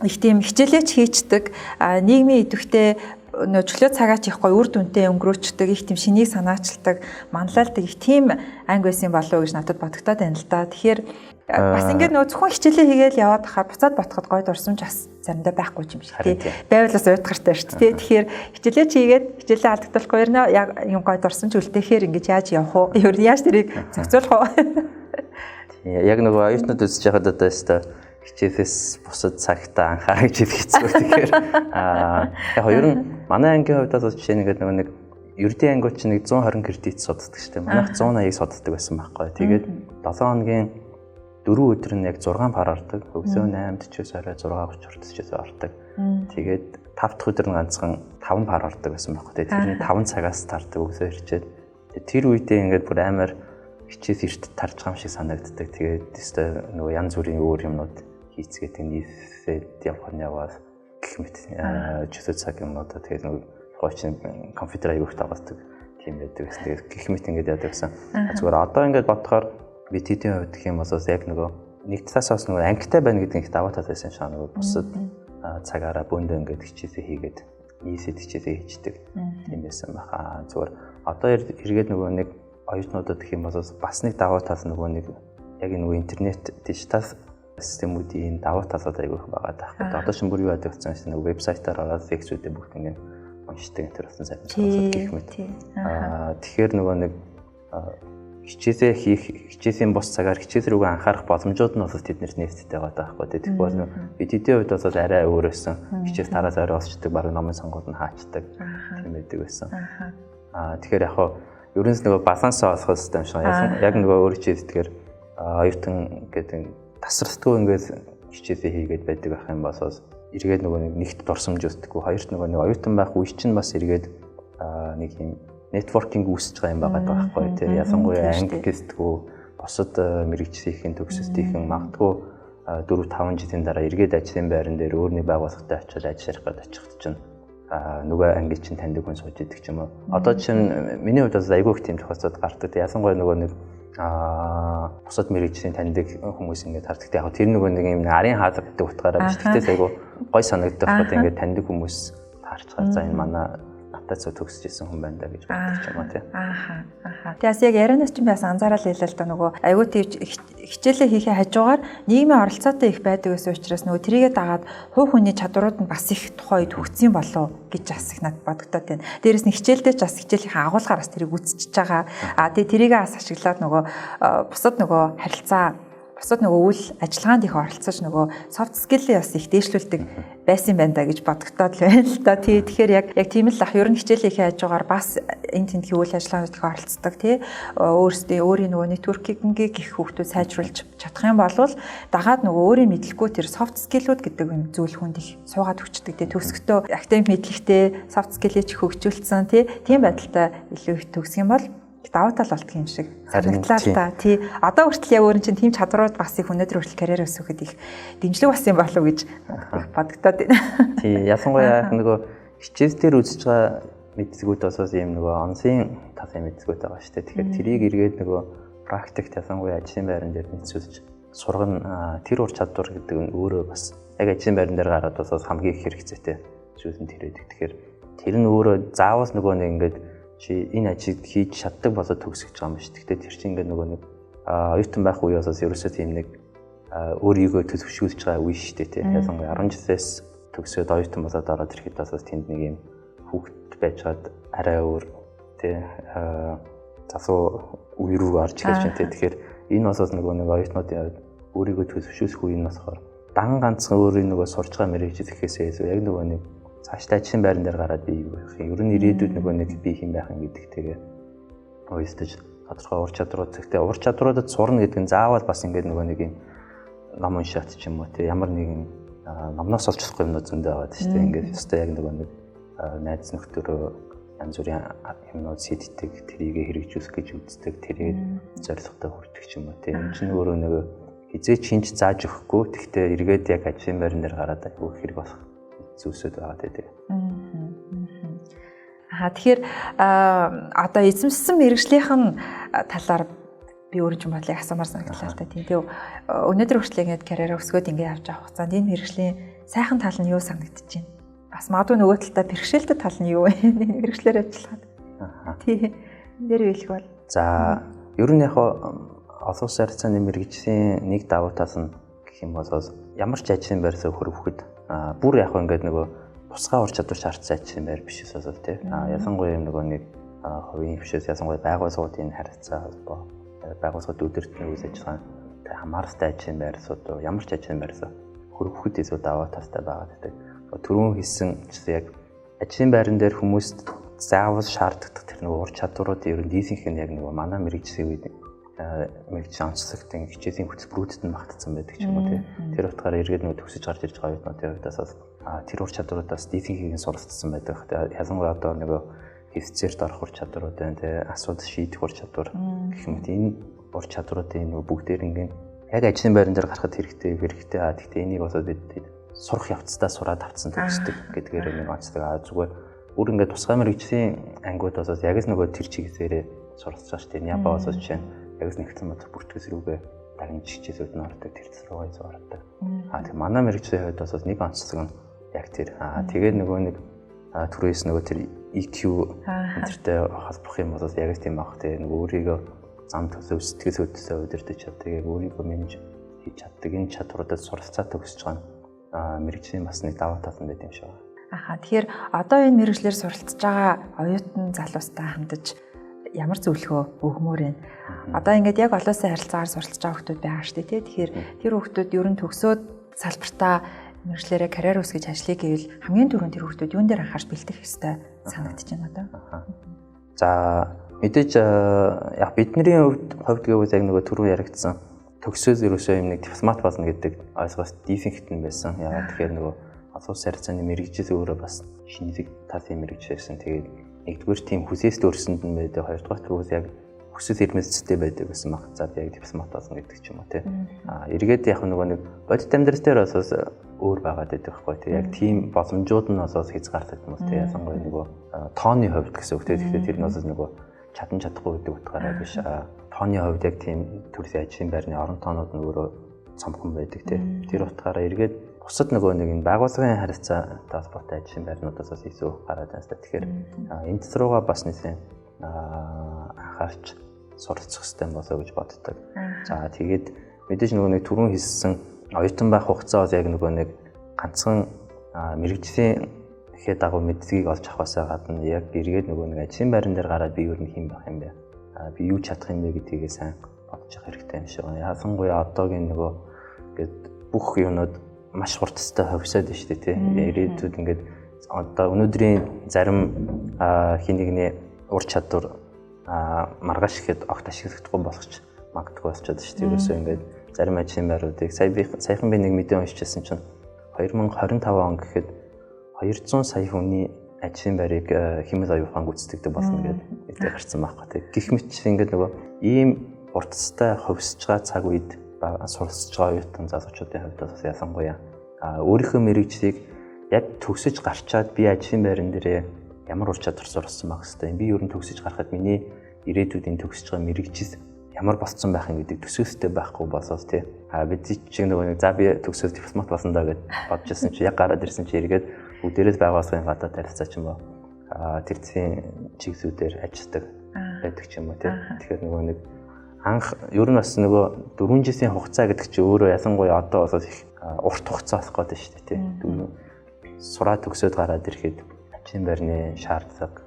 их тийм хичээлээч хийчдэг нийгмийн идэвхтэй чөлөө цагаач их гоё үр дүнтэй өнгөрөөчдөг их тийм шинийг санаачилдаг манлайлдаг их тийм анги байсан болов уу гэж надад бодогдоод байна л да. Тэгэхээр бас ингээд нөгөө зөвхөн хичээлээ хийгээл яваад хахаар буцаад ботход гоё дурсамж бас заримдаа байхгүй юм шиг тий. Байвал бас уйдгартай шүү дээ. Тэгэхээр хичээлээ хийгээд хичээлээ алдагдахгүй ярина яг юм гоё дурсамж үлдээхээр ингэж яаж явах уу? Ер нь яаж тэрийг зохицуулах уу? Яг нөгөө оюутнууд үзэж байхад одоо өстой хичээлээс бусад цагтаа анхаарах гэж хэцүү. Тэгэхээр яг ер нь манай ангийн хувьд бас жишээ нэг нэг ердийн ангиуч нэг 120 кредит суддаг шүү дээ. Манайх 180 суддаг байсан байхгүй. Тэгээд 7 хоногийн 4 өдөр нь яг 6 пар ордог. Өглөө 8-д ч орой 6:30 хүртэл ордог. Тэгээд 5 дахь өдөр нь ганцхан 5 пар ордог байсан байхгүй. Тэгээд тэрний 5 цагаас тардаг өглөө ирчээд. Тэр үедээ ингээд бүр амар хичээс эрт тарж байгаа юм шиг санагддаг. Тэгээд өстой нөгөө янз бүрийн өөр юмнууд хийцгээд нийлээд яваад гэх мэт чөлөө цаг юмнуудаа тэгээд нөгөө хоочин компьютер аяг их таваасдаг тийм байдаг гэсэн. Тэгээд гэх мэт ингээд яадаг гэсэн. Зүгээр одоо ингээд бодохоор бид хэдийн хувьд гэх юм бол яг нөгөө нэг талаас бас нөгөө ангитай байна гэдэг их даваа тал байсан шаа нөгөө бусад цагаараа бөөндөө ингээд хичээлээ хийгээд нийсэд хичээлээ хийждэг тийм байсан баха. Зүгээр одоо эргээд нөгөө нэг оюутнуудад гэх юм бол бас нэг даваа тал нөгөө нэг яг нөгөө интернет дижитал системүүдийн даваа талууд аягүй их байгаа таахгүй. Одоо ч бүр юу яадаг гэсэн чинь нөгөө вебсайтаар ороод фиксүүдээ бүгд ингээд уншдаг энэ төрлийн сайт гэх мэт. Тэгэхээр нөгөө нэг хичээлээ хийх хичээлийн бус цагаар хичээл рүүгээ анхаарах боломжууд нь бол тэднэрт нээлттэй байгаа таахгүй. Тэгэхээр бид хэдийн үед бол арай өөрөөсөн хичээл тараас арай олчдаг баг номын сонгууд нь хаачдаг тийм байдаг байсан. Тэгэхээр яг ерөнс нөгөө баланс олох хэрэгтэй юм шиг. Яг нөгөө өөр хичээлдгээр оюутан гэдэг тасралтгүй ингээд хичээлээ хийгээд байдаг ах юм басаас эргээд нөгөө нэгт дурсамж өсдөггүй. Хоёрт нөгөө нэг оюутан байх үе чинь бас эргээд нэг юм нетворкинг үүсэж байгаа юм байгаа байхгүй тий. Ялангуяа анги гэсдэггүй бусад мэрэгчлийнхэн төгсөлтийнхэн магадгүй 4-5 жилийн дараа эргээд ажлын байран дээр өөр нэг байгууллагатай очиж ажиллах гээд очихд чинь нөгөө анги чинь таньдаг хүн сууж идэг ч юм уу. Одоо чинь миний хувьд бас айгүй их тийм тохиолдол гардаг. Ялангуяа нөгөө нэг бусад мэрэгжлийн таньдаг хүмүүс ингээд хардаг. Яг тэр нөгөө нэг юм арын хаалга гэдэг утгаараа биш. Тэгтээс айгүй гой санагддаг байхгүй ингээд таньдаг хүмүүс таарч байгаа. За энэ манай натацаа төгсөж исэн хүн байна да гэж боддог юм аа тий. Тэгээс яг ярианаас чинь бас анзаарал хэлээ л да нөгөө айгүй тийм хичээлээ хийхээ хажуугаар нийгмийн оролцоотой их байдаг гэсэн учраас нөгөө тэрийгэ дагаад хувь хүний чадварууд нь бас их тухайд хөгцсөн болов гэж бас их надад бодогдоод байна. Дээрээс нь хичээлдээ ч бас хичээлийн агуулгаар бас тэрийг үзчихэж байгаа. Тэгээ тэрийгээ бас ашиглаад нөгөө бусад нөгөө харилцаа бусад нөгөө үйл ажиллагаанд их оролцож нөгөө soft skill-ийг бас их дээшлүүлдэг байсан байна да гэж бодогдоод байна л да. Тэгэхээр яг тийм л ах ер нь хичээлээ хийх хажуугаар бас энэ тэнхи үйл ажиллагаанд их оролцдог тий. Өөрийн нөгөө networking-ийг их хөвгтүүд сайжруулж чадах юм бол дагаад нөгөө өөрийн мэдлэггүй тэр soft skill-үүд гэдэг юм зүйл хүнд их суугаад өчтдөг тий. Төгсгөтөө академик мэдлэгтэй soft skill-ийг хөгжүүлсэн тий. Тийм байдалтай илүү их төгсөх юм бол давуу тал болтго юм шиг Харин санагдлаа л та. Тий. Одоо хүртэл яг өөр чинь тийм чадварууд бас их өнөөдөр хүртэл карьер өсгөхөд их дэмжлэг бас юм болов уу гэж бодогдоод байна. Тий. Ялангуяа нөгөө хичээл дээр үзэж байгаа мэдсгүүд бас ийм нөгөө онсын талын мэдсгүүд байгаа шүү дээ. Тэгэхээр тэрийг эргээд нөгөө практикт ялангуяа ажлын байран дээр нийцүүлж сургана. Тэр ур чадвар гэдэг нь өөрөө бас яг ажлын байран дээр гараад бас хамгийн их хэрэгцээтэй зүйлэн тэр байдаг. Тэгэхээр тэр нь өөрөө заавал нөгөө нэг ингээд чи энэ ажиг хийж чаддаг болоод төгсөж байгаа юм биш. Гэхдээ тэр чинь ингээд нөгөө нэг оюутан байх үеэс ерөөсөө тийм нэг өөрийгөө төлөвшүүлж байгаа үе шүү дээ. Ялангуяа 10 жилээс төгсөөд оюутан болоод ороод ирэхэд бас тэнд нэг юм хүүхэд байжгаад арай өөр тий засуу үе рүү орж ирж байна тий. Тэгэхээр энэ бас нөгөө нэг оюутнуудын өөрийгөө төлөвшүүлэх үе нь болохоор дан ганцхан өөрийн нөгөө сурч байгаа мэрэгжил гэхээсээ яг нөгөө нэг цаашдаа ажлын байран дээр гараад би юу байх юм. Ер нь ирээдүйд нөгөө нэг би хэм байх юм гэдэгтэйгээ ойстож тодорхой ур чадварууд зэгтээ ур чадваруудад сурна гэдэг нь заавал бас ингээд нөгөө нэг юм ном уншаад ч юм уу тий ямар нэгэн номноос олж чадахгүй юмнууд зөндөө байгаа шүү дээ. Ингээд өстой яг нөгөө нэг найз нөхдөөрөө янз бүрийн юмнууд сэддэг, тэрийг хэрэгжүүлэх гэж үздэг, тэрийг зорилготой хүртэх ч юм уу тий. Энэ чинь өөрөө нөгөө хизээ чинч зааж өгөхгүй. Тэгтээ эргээд яг ажлын байран дээр гараад айгүй хэрэг болох зүйлсүүд байгаа тий. Тэгэхээр одоо эзэмшсэн мэргэжлийн талаар би өөрөө ч бодлыг асуумаар санагдлаа л та тийм. Тэгээ өнөөдөр хүртэл ингээд карьераа өсгөөд ингээд явж байгаа хугацаанд энэ мэргэжлийн сайхан тал нь юу санагдаж байна? Бас магадгүй нөгөө талдаа бэрхшээлтэй тал нь юу вэ? Мэргэжлэр ажиллахад. Тийм. Нэр хэлэх бол. За, ер нь яг олон улсын харьцааны мэргэжлийн нэг давуу тал нь гэх юм бол ямар ч ажлын байрсаа хөрвөхөд бүр яг ингээд нөгөө тусгай ур чадвар шаардсан ажлын байр биш эсвэл тий. Ялангуяа юм нөгөө нэг хувийн хвшээс ялангуяа байгууллагуудын харьцаа холбоо байгууллагууд өдөртний үйл ажиллагаа хамааралтай ажлын байрсууд ямар ч ажлын байрсаа хөрвөхөд илүү даваа талтай байгаа гэдэг. Түрүүн хэлсэн яг ажлын байран дээр хүмүүст заавал шаарддаг тэр нөгөө ур чадварууд ер нь дийсинх нь яг нөгөө манай мэрэгжлийн үед мэрэгжлийн онцлогтой хичээлийн хөтөлбөрүүдэд нь магтцсан байдаг ч юм уу тий. Тэр утгаараа эргээд нөгөө төгсөж гарч ирж байгаа оюутнуудын хувьдаас тэр ур чадваруудаас дийсинхийг нь суралцсан байдаг. Ялангуяа одоо нөгөө хэвцээрт орох ур чадварууд байна тий. Асуудал шийдэх ур чадвар гэх юм. Энэ ур чадваруудын нөгөө бүгдээр ингээд яг ажлын байран дээр гарахад хэрэгтэй. Гэхдээ энийг болоод сурах явцдаа сураад авцсан төгсдөг гэдгээр нэг онцлог зүгээр бүр ингээд тусгай мэрэгжлийн ангиуд бас яг л нөгөө тэр чиглэлээр суралцж байгаа шүү дээ. Япа бас жишээ нь яг л нэгдсэн мод бүртгэс рүүгээ дагнж хичээлүүд нь ордог, тэр рүүгээ зурдаг. Тэгээ манай мэрэгжлийн хувьд бас нэг онцлог нь яг тэр. Тэгээд нөгөө нэг түрээс нөгөө тэр EQ энтертэй холбох юм бол яг л тийм баг. Тэгээ нөгөө өөрийгөө зам төлөв сэтгэл хөдлөлөө удирдах чаддаг, яг өөрийгөө менеж хийж чаддаг энэ чадваруудад суралцаад төгсөж байгаа мэрэгжлийн бас нэг даваа тал нь байт юм шиг байна. Тэгэхээр одоо энэ мэргэжлэр суралцж байгаа оюутан залуустай хамтаж ямар зөвлөгөө өгмөр вэ? Одоо ингээд яг олон улсын харилцаагаар суралцж байгаа хүмүүс байгаа шүү дээ тий. Тэгэхээр тэр хүмүүс ер нь төгсөөд салбартаа мэргэжлэрээ карьер үсгэж ажиллая гэвэл хамгийн түрүүнд тэр хүмүүс юун дээр анхаарч бэлдэх ёстой санагдаж байна одоо. За мэдээж яг бидний хувьд гэвэл яг нөгөө түрүү яригдсан төгсөөд ерөөсөө юм нэг дипломат болно гэдэг ойлголт дефектэн байсан. Яагаад тэгэхээр нөгөө олон улсын харилцааны мэргэжил өөрөө бас шинэлэг талын мэргэжлсэн. Тэгээд нэгдүгээр тийм хүсээс төрсөнд нь байдаг, хоёрдугаар түрүүс яг хүсэл эрмэлзэлтэй байдаг гэсэн баг. За яг дипломат болно гэдэг ч юм уу тий. Эргээд яг нөгөө нэг бодит амьдрал дээр бас өөр байгаад байдаг байхгүй тий. Яг тийм боломжууд нь бас хязгаартай юм уу тий. Ялангуяа нөгөө тооны хувьд гэсэн үг тий. Тэгэхээр тэр нь бас нөгөө чадахгүй гэдэг утгаараа биш. Тооны хувьд яг тийм төрлийн ажлын байрны орон тоонууд нь өөрөө цомхон байдаг тий. Тэр утгаараа эргээд бусад нөгөө нэг энэ байгууллагын харилцаа холбоотой ажлын байрнуудаас бас илүү гараад байна. Тэгэхээр энэ тал руугаа бас нэсэн анхаарч суралцах хэрэгтэй болоо гэж боддог. За тэгээд мэдээж нөгөө нэг түрүүн хэлсэн оюутан байх хугацаа бол яг нөгөө нэг ганцхан мэрэгжлийн ихэд дагуу мэддгийг олж авахаасаа гадна яг эргээд нөгөө нэг ажлын байран дээр гараад би юу хэм байх юм бэ? Би юу чадах юм бэ гэдгийг сайн бодож явах хэрэгтэй юм шиг байна. Ялангуяа одоогийн нөгөө ингээд бүх юмнууд маш хурцтай хөвсөд байна шүү дээ тий. Ирээдүйд ингээд одоо өнөөдрийн зарим хин нэгний ур чадвар маргааш ихэд огт ашиглагдахгүй болгоч магадгүй болчиход шүү дээ. Ерөөсөө ингээд зарим ажлын байруудыг саяхан би нэг мэдээ уншижсэн чинь 2025 он гэхэд 200 сая хүний ажлын байрыг хэмэл оюухан гүйцэтгэдэг болно гэдэг мэдээ гарсан байхгүй тийм. Гэх мэт ингээд нөгөө ийм уртастай хөвсөж байгаа цаг үед суралцж байгаа оюутан залуучуудын хувьд бас ялангуяа өөрийнхөө мэрэгжлийг яг төгсөж гарчаад би ажлын байран дээрээ ямар ур чадвар сурсан байх хэвээр. Би ер нь төгсөж гарахад миний ирээдүйдийн төгсөж байгаа мэрэгжил ямар болцсон байх юм гэдэг төсөөлттэй байхгүй болсоос тий. Бид чинь нөгөө за би төгсөөс дипломат болсон даа гэж бодож ирсэн чи яг гараад ирсэн чи эргээд бүгдээрээ байгууллагын гадаад харилцаа ч юм уу тэр зүйн чиглэлүүдээр ажилладаг байдаг ч юм уу тий. Тэгэхээр нөгөө нэг анх ер нь бас нөгөө 4 жилийн хугацаа гэдэг чи өөрөө ялангуяа одоо бас их урт хугацаа болох гэдэг шүү дээ тий. Сураа төгсөөд гараад ирэхэд ажлын байрны шаардлага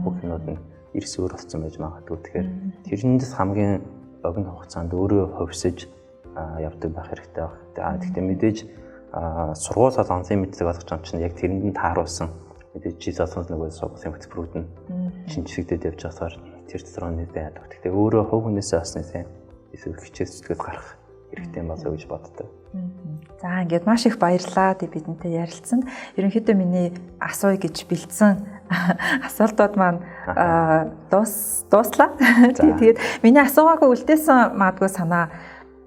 бүх юмуд нь эрс өөр болсон байж магадгүй. Тэгэхээр тэрнээс хамгийн богино хугацаанд өөрөө хөвсөж явдаг байх хэрэгтэй байна. Гэхдээ мэдээж сургууль солонгосын мэддэг болгож байгаа чинь яг тэрэнд нь тааруулсан мэдээж чи солонгос нөгөө сургуулийн хөтөлбөрүүд нь шинжлэхдээ явж байгаасаар тэр дотор нь байдаг. Гэхдээ өөрөө хувь хүнээсээ бас нэг эсвэл хичээл зүтгэл гарах хэрэгтэй болоо гэж боддог. За ингээд маш их баярлалаа бидэнтэй ярилцсанд. Ерөнхийдөө миний асууя гэж бэлдсэн асуултууд маань дууслаа. Тэгээд миний асуугаагүй үлдээсэн магадгүй санаа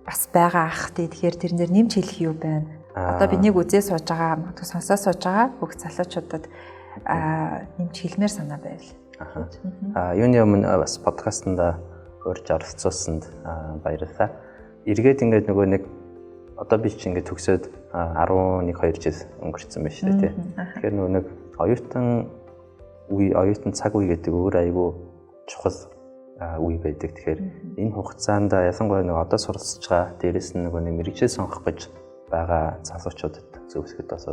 бас байгаа ах. Тэгэхээр тэрэн дээр нэмж хэлэх юу байна? Одоо биднийг үзээ сууж байгаа, магадгүй сонсоо сууж байгаа бүх залуучуудад нэмж хэлмээр санаа байвал. Юуны өмнө бас подкастнда урьж оролцуулсанд баярлалаа. Эргээд ингээд нөгөө нэг одоо би чи ингээд төгсөөд 11-2 жил өнгөрцөн байна шүү дээ тий. Тэгэхээр нөгөө нэг оюутан цаг үе гэдэг өөр айгүй чухал үе байдаг. Тэгэхээр энэ хугацаанд ялангуяа нэг одоо суралцж байгаа дээрэс нь нөгөө нэг мэрэгжил сонгох гэж байгаа залуучуудад зөвсгöd бас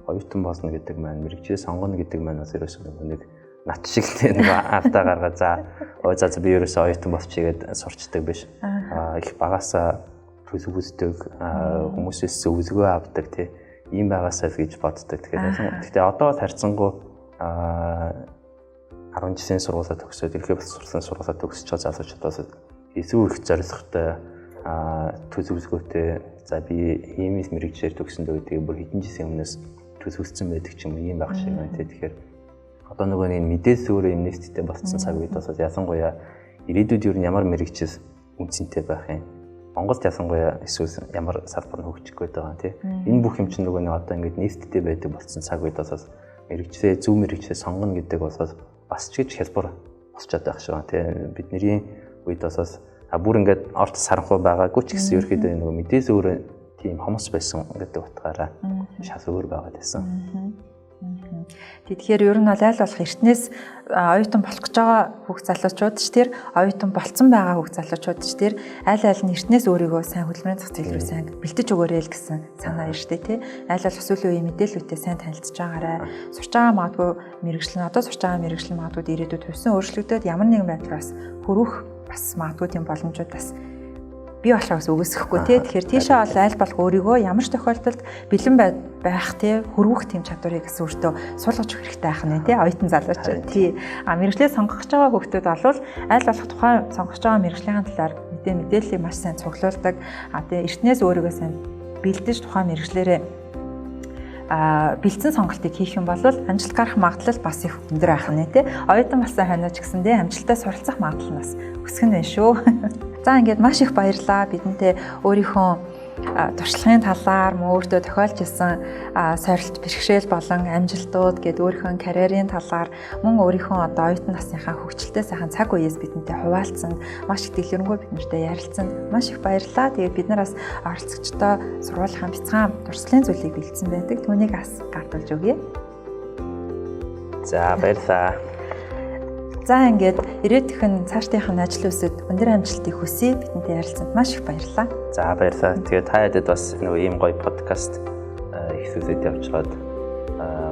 оюутан болно гэдэг маань мэрэгжил сонгоно гэдэг маань бас ерөөсөө нэг нат шиг нэг ардаа гаргаад за би ерөөсөө оюутан болчихъя гэд сурчдаг биш. Их багасаа төсөв үздэг хүмүүсээс өвлгөө авдаг тий. Ийм байгаасаа л гэж боддог. Тэгэхээр одоо харьцангуй 10 жилийн сургуулаа төгсөөд ерхий бас сурсан сургуулаа төгсөж байгаа залуучуудаас илүү их зорилготой төсөв үзгөөтэй за би ийм мэрэгчлэр төгсөн дөө гэдэг бүр хэдэн жилийн өмнөөс төсөвлөсөн байдаг ч юм уу ийм байх шиг байна тий. Тэгэхээр одоо нөгөө нэг мэдээс өөрөө юм нэсттэй болсон цаг үед бас ялангуяа ирээдүйд ер нь ямар мэрэгчл үнцэнтэй байх юм. Монголд ялангуяа эсвэл ямар салбар нь хөгжих гээд байгаа тий. Энэ бүх юм чинь нөгөө нэг одоо ингээд нэсттэй байдаг болсон цаг үед бас мэрэгчлээ зөв мэрэгчлээ сонгоно гэдэг бас ч гэж хэлбэр босчод байх шиг байна тий. Бидний үед бас бүр ингээд орт саранхуй байгаагүй ч гэсэн ерөөхдөө нөгөө мэдээс өөрөө тийм хомос байсан гэдэг утгаараа шал өөр байгаад байсан. Тэгэхээр ер нь аль болох эртнээс оюутан болох гэж байгаа хүүхд залуучууд ч тэр оюутан болцсон байгаа хүүхд залуучууд ч тэр аль аль нь эртнээс өөрийгөө сайн хөдөлмөрийн зах зээл рүү сайн бэлдэж өгөөрэй л гэсэн санаа ирж штэ тий. Аль аль сүүлийн үеийн мэдээллүүдтэй сайн танилцж байгаарай. Сурч байгаа магадгүй мэрэгжил нь одоо сурч байгаа мэрэгжил магадгүй ирээдүйд хувьсан өөрчлөгдөд ямар нэгэн байдлаас хөрөх бас магадгүй тийм боломжууд бас би болохоос үгүйсэхгүй тий. Тэгэхээр тийшээ бол аль болох өөрийгөө ямар ч тохиолдолд бэлэн байх тий хөрвөх тийм чадварыг гэсэн өөртөө суулгаж өгөх хэрэгтэй байх нь тий оюутан залуучууд тий. Мэргэжлээ сонгох гэж байгаа хүүхдүүд бол аль болох тухайн сонгож байгаа мэргэжлийн талаар мэдээллийг маш сайн цуглуулдаг. Тэгээ эртнээс өөрийгөө сайн бэлдэж тухайн мэргэжлээрээ бэлдсэн сонголтыг хийх юм бол амжилт гарах магадлал бас их өндөр байх нь тий. Оюутан болсон хойноо ч гэсэндээ амжилтаа суралцах магадлал нь бас өсгөн байна шүү. За ингээд маш их баярлалаа. Бидэнтэй өөрийнхөө туршлагын талаар өөртөө тохиолж ирсэн сорилт бэрхшээл болон амжилтууд гээд өөрийнхөө карьерийн талаар мөн өөрийнхөө одоо оюутан насныхаа хөгжилтэй сайхан цаг үеэс бидэнтэй хуваалцсан маш их дэлгэрэнгүй биднэртэй ярилцсан маш их баярлалаа. Тэгээд бид нар бас оролцогчдоо сургуулийн бяцхан туршлагын зүйлийг бэлдсэн байдаг. Түүнийг бас гартуулж өгье. За баярлалаа. За ингээд ирээдүйн цаашдынх нь ажил үсэд өндөр амжилтыг хүсье. Бидэнтэй ярилцсанд маш их баярлалаа. За баярлалаа. Тэгээд та хэд бас нөгөө ийм гоё подкаст их зүйлүүд явж байгаад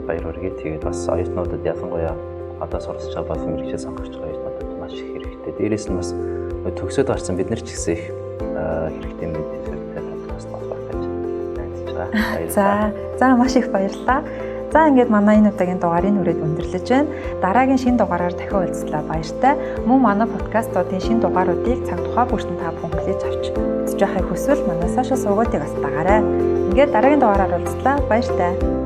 баяр хүргэе. Тэгээд бас оюутнуудад ялангуяа одоо суралцж байгаа бол мэргэжил сонгож байгаа оюутнуудад маш их хэрэгтэй. Дээрээс нь бас төгсөөд гарсан бид нар ч гэсэн их хэрэгтэй мэдээлэлтэй подкаст болох гэж найдаж байгаа. За маш их баярлалаа. За ингээд манай энэ удаагийн дугаарыг хүрээд өндөрлөж байна. Дараагийн шинэ дугаараар дахин уулзлаа баяртай. Мөн манай подкастуудын шинэ дугааруудыг цаг тухай бүртэн та бүхэн хүлээж авч үзэж байхыг хүсвэл манай сошиал сувгуудыг бас дагаарай. Ингээд дараагийн дугаараар уулзлаа баяртай.